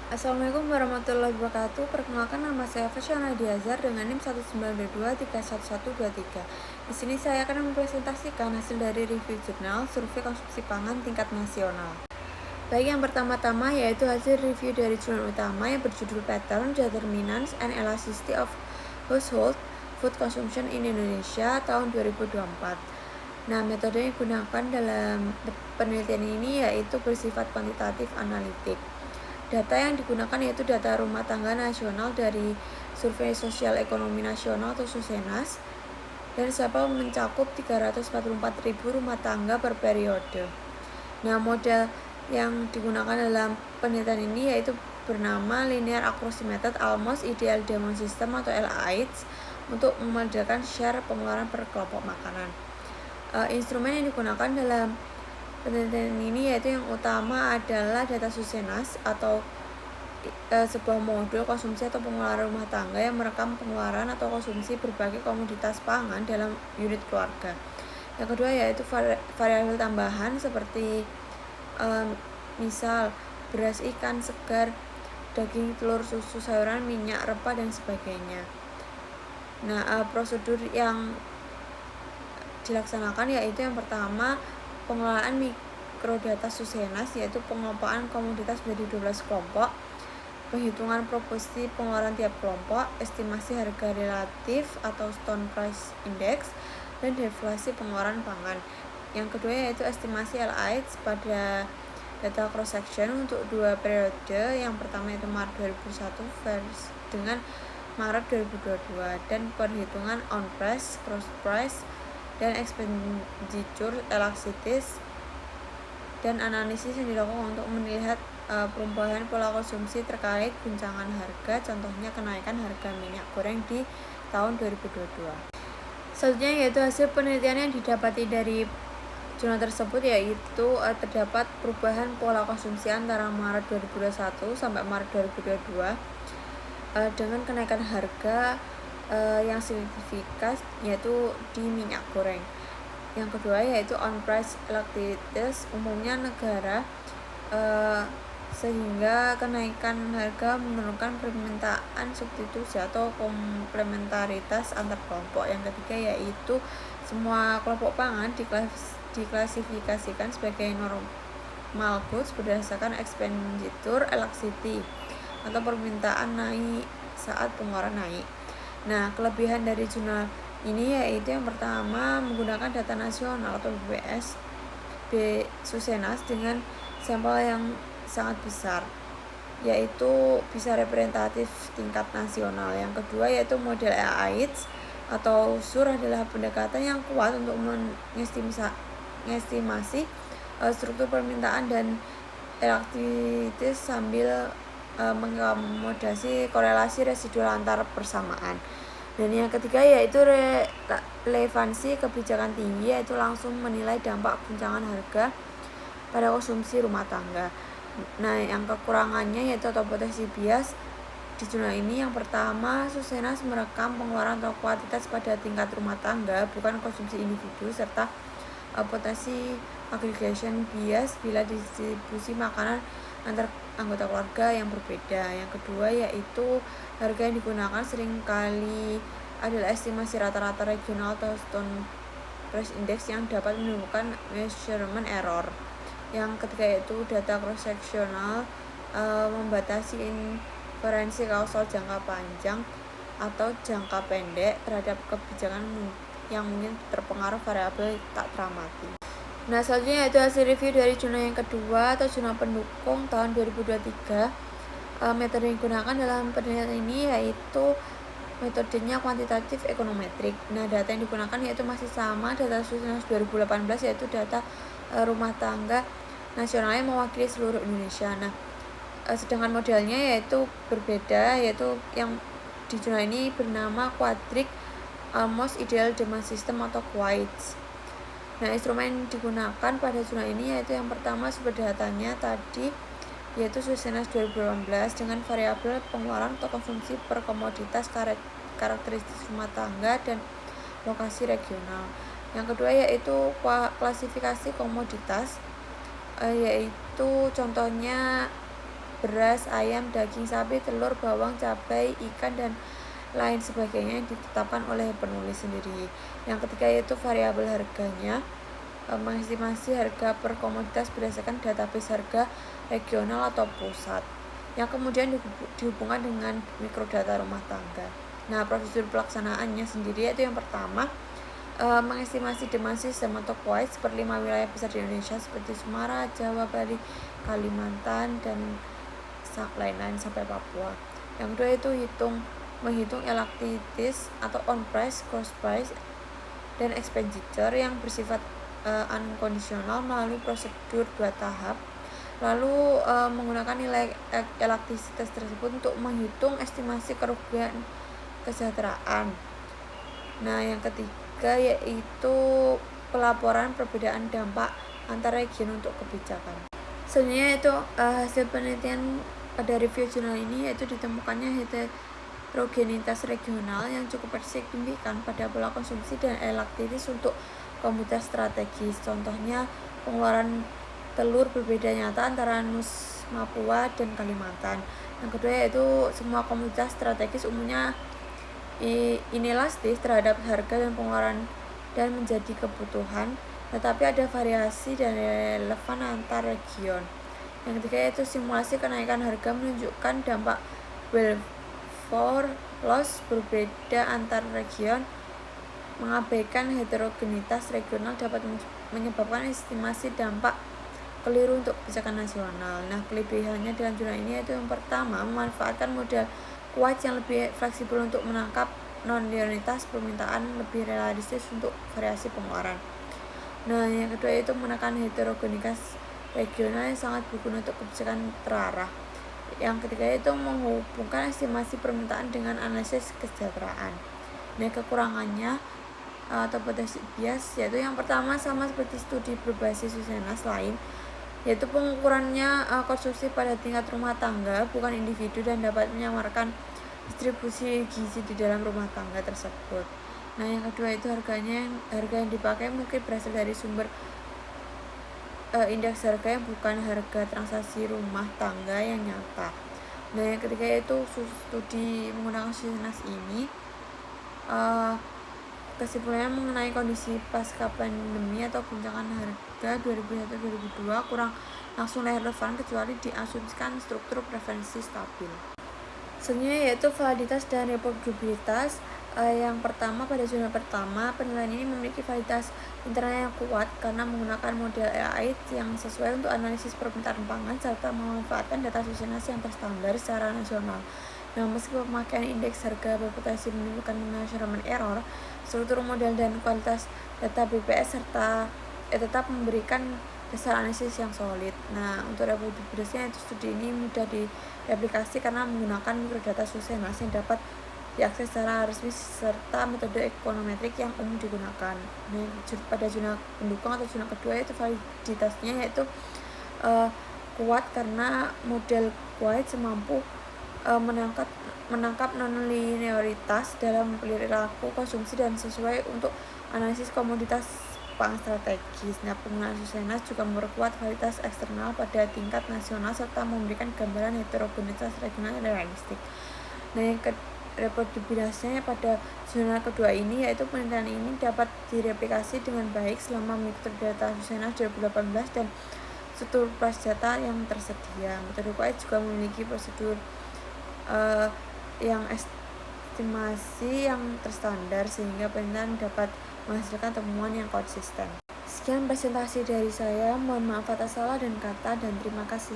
Assalamualaikum warahmatullahi wabarakatuh. Perkenalkan, nama saya Fasyana Diazar dengan NIM 192311123. Di sini saya akan mempresentasikan hasil dari review jurnal survei konsumsi pangan tingkat nasional. Baik, yang pertama-tama yaitu hasil review dari jurnal utama yang berjudul Pattern, Determinants, and Elasticity of Household Food Consumption in Indonesia tahun 2024. Nah, metode yang digunakan dalam penelitian ini yaitu bersifat kuantitatif analitik. Data yang digunakan yaitu data rumah tangga nasional dari Survei Sosial Ekonomi Nasional atau SUSENAS, dan sampel mencakup 344.000 rumah tangga per periode. Nah, model yang digunakan dalam penelitian ini yaitu bernama Linear Approximated Almost Ideal Demand System atau LAIDS untuk memodelkan share pengeluaran per kelompok makanan. Instrumen yang digunakan dalam penelitian ini yaitu yang utama adalah data SUSENAS atau sebuah modul konsumsi atau pengeluaran rumah tangga yang merekam pengeluaran atau konsumsi berbagai komoditas pangan dalam unit keluarga. Yang kedua yaitu variabel tambahan seperti misal beras, ikan segar, daging, telur, susu, sayuran, minyak, rempah, dan sebagainya. Nah, prosedur yang dilaksanakan yaitu yang pertama pengelolaan mikrodata SUSENAS, yaitu pengelompokan komoditas menjadi 12 kelompok, penghitungan proporsi pengeluaran tiap kelompok, estimasi harga relatif atau Stone Price Index, dan deflasi pengeluaran pangan. Yang kedua yaitu estimasi LAIDS pada data cross section untuk 2 periode. Yang pertama itu Maret 2021 dengan Maret 2022, dan perhitungan on price, cross price, dan expenditure elasticities, dan analisis yang dilakukan untuk melihat perubahan pola konsumsi terkait guncangan harga, contohnya kenaikan harga minyak goreng di tahun 2022. Selanjutnya yaitu hasil penelitian yang didapati dari jurnal tersebut, yaitu terdapat perubahan pola konsumsi antara Maret 2021 sampai Maret 2022 dengan kenaikan harga yang signifikan yaitu di minyak goreng. Yang kedua yaitu on price elasticities, umumnya negara sehingga kenaikan harga menurunkan permintaan substitusi atau komplementaritas antar kelompok. Yang ketiga yaitu semua kelompok pangan diklasifikasikan sebagai normal goods berdasarkan expenditure elasticity atau permintaan naik saat pengeluaran naik. Nah, kelebihan dari jurnal ini yaitu yang pertama menggunakan data nasional atau BPS SUSENAS dengan sampel yang sangat besar, yaitu bisa representatif tingkat nasional. Yang kedua yaitu model LAIDS atau SUR adalah pendekatan yang kuat untuk mengestimasi struktur permintaan dan elastisitas sambil mengakomodasi korelasi residual antar persamaan. Dan yang ketiga yaitu relevansi kebijakan tinggi, yaitu langsung menilai dampak guncangan harga pada konsumsi rumah tangga. Nah, yang kekurangannya yaitu atau potensi bias di jurnal ini, yang pertama SUSENAS merekam pengeluaran atau kuantitas pada tingkat rumah tangga, bukan konsumsi individu, serta potensi aggregation bias bila distribusi makanan antar anggota keluarga yang berbeda. Yang kedua yaitu harga yang digunakan seringkali adalah estimasi rata-rata regional atau Stone Price Index yang dapat menimbulkan measurement error. Yang ketiga yaitu data cross-sectional membatasi inferensi kausal jangka panjang atau jangka pendek terhadap kebijakan yang mungkin terpengaruh variabel tak teramati. Nah, selanjutnya yaitu hasil review dari jurnal yang kedua atau jurnal pendukung tahun 2023. Metode yang digunakan dalam penelitian ini yaitu metodenya kuantitatif ekonometrik. Nah, data yang digunakan yaitu masih sama data SUSENAS 2018, yaitu data rumah tangga nasional yang mewakili seluruh Indonesia. Nah, sedangkan modelnya yaitu berbeda, yaitu yang di jurnal ini bernama Quadric Almost Ideal Demand System atau QIDS. Nah, instrumen digunakan pada jurnal ini yaitu yang pertama sumber datanya tadi yaitu SUSENAS 2018 dengan variabel pengeluaran atau konsumsi per komoditas, karakteristik rumah tangga, dan lokasi regional. Yang kedua yaitu klasifikasi komoditas, yaitu contohnya beras, ayam, daging sapi, telur, bawang, cabai, ikan, dan lain sebagainya yang ditetapkan oleh penulis sendiri. Yang ketiga yaitu variabel harganya, mengestimasi harga per komoditas berdasarkan database harga regional atau pusat, yang kemudian dihubungkan dengan mikrodata rumah tangga. Nah, prosedur pelaksanaannya sendiri yaitu yang pertama, mengestimasi demand system atau QUITE per 5 wilayah besar di Indonesia seperti Sumatera, Jawa, Bali, Kalimantan, dan lain-lain sampai Papua. Yang kedua itu menghitung elastisitas atau on price, cost price, dan expenditure yang bersifat unconditional melalui prosedur 2 tahap. Lalu menggunakan nilai elastisitas tersebut untuk menghitung estimasi kerugian kesejahteraan. Nah, yang ketiga yaitu pelaporan perbedaan dampak antar region untuk kebijakan. Sebenarnya itu hasil penelitian pada review jurnal ini yaitu ditemukannya heterogenitas regional yang cukup signifikan pada pola konsumsi dan elastisitas untuk komoditas strategis. Contohnya, pengeluaran telur berbeda nyata antara Nus, Papua, dan Kalimantan. Yang kedua yaitu semua komoditas strategis umumnya inelastis terhadap harga dan pengeluaran dan menjadi kebutuhan, tetapi ada variasi dan relevan antar region. Yang ketiga yaitu simulasi kenaikan harga menunjukkan dampak welfare loss berbeda antar region. Mengabaikan heterogenitas regional dapat menyebabkan estimasi dampak keliru untuk kebijakan nasional. Nah, kelebihannya dalam jurnal ini yaitu yang pertama, memanfaatkan model QUITE yang lebih fleksibel untuk menangkap non-linearitas permintaan, lebih realistis untuk variasi pengeluaran. Nah, yang kedua yaitu menekan heterogenitas regional yang sangat berguna untuk kebijakan terarah. Yang ketiga yaitu menghubungkan estimasi permintaan dengan analisis kesejahteraan. Nah, kekurangannya atau potensi bias yaitu yang pertama sama seperti studi berbasis Susenas lain, yaitu pengukurannya konsumsi pada tingkat rumah tangga bukan individu dan dapat menyamarkan distribusi gizi di dalam rumah tangga tersebut. Nah, yang kedua itu harga yang dipakai mungkin berasal dari sumber indeks harga yang bukan harga transaksi rumah tangga yang nyata. Nah, yang ketiga yaitu studi menggunakan Susenas ini kesimpulannya mengenai kondisi pasca pandemi atau guncangan harga 2001-2002 kurang langsung relevan kecuali diasumsikan struktur preferensi stabil. Selanjutnya yaitu validitas dan reproduksibilitas. Yang pertama, pada zona pertama, penilaian ini memiliki validitas internal yang kuat karena menggunakan model AI yang sesuai untuk analisis permintaan pangan serta memanfaatkan data Susenas yang terstandar secara nasional. Nah, meski pemakaian indeks harga berpotensi menimbulkan measurement error, struktur model dan kualitas data BPS tetap memberikan dasar analisis yang solid. Nah, untuk reproduksibilitasnya itu studi ini mudah direplikasi karena menggunakan mikrodata Susenas yang dapat diakses secara resmi serta metode ekonometrik yang umum digunakan. Nah, pada zona pendukung atau zona kedua yaitu validitasnya yaitu kuat karena model QUITE mampu menangkap non-linearitas dalam perilaku konsumsi dan sesuai untuk analisis komoditas pangan strategis. Nah, penggunaan Susenas juga memperkuat validitas eksternal pada tingkat nasional serta memberikan gambaran heterogenitas regional yang realistik. Nah, yang reproduksibilitasnya pada zona kedua ini yaitu penelitian ini dapat direplikasi dengan baik selama mikrodata Susenas 2018 dan struktur data yang tersedia. Metode QUITE juga memiliki prosedur yang estimasi yang terstandar sehingga penelitian dapat menghasilkan temuan yang konsisten. Sekian presentasi dari saya, mohon maaf atas salah dan kata dan terima kasih.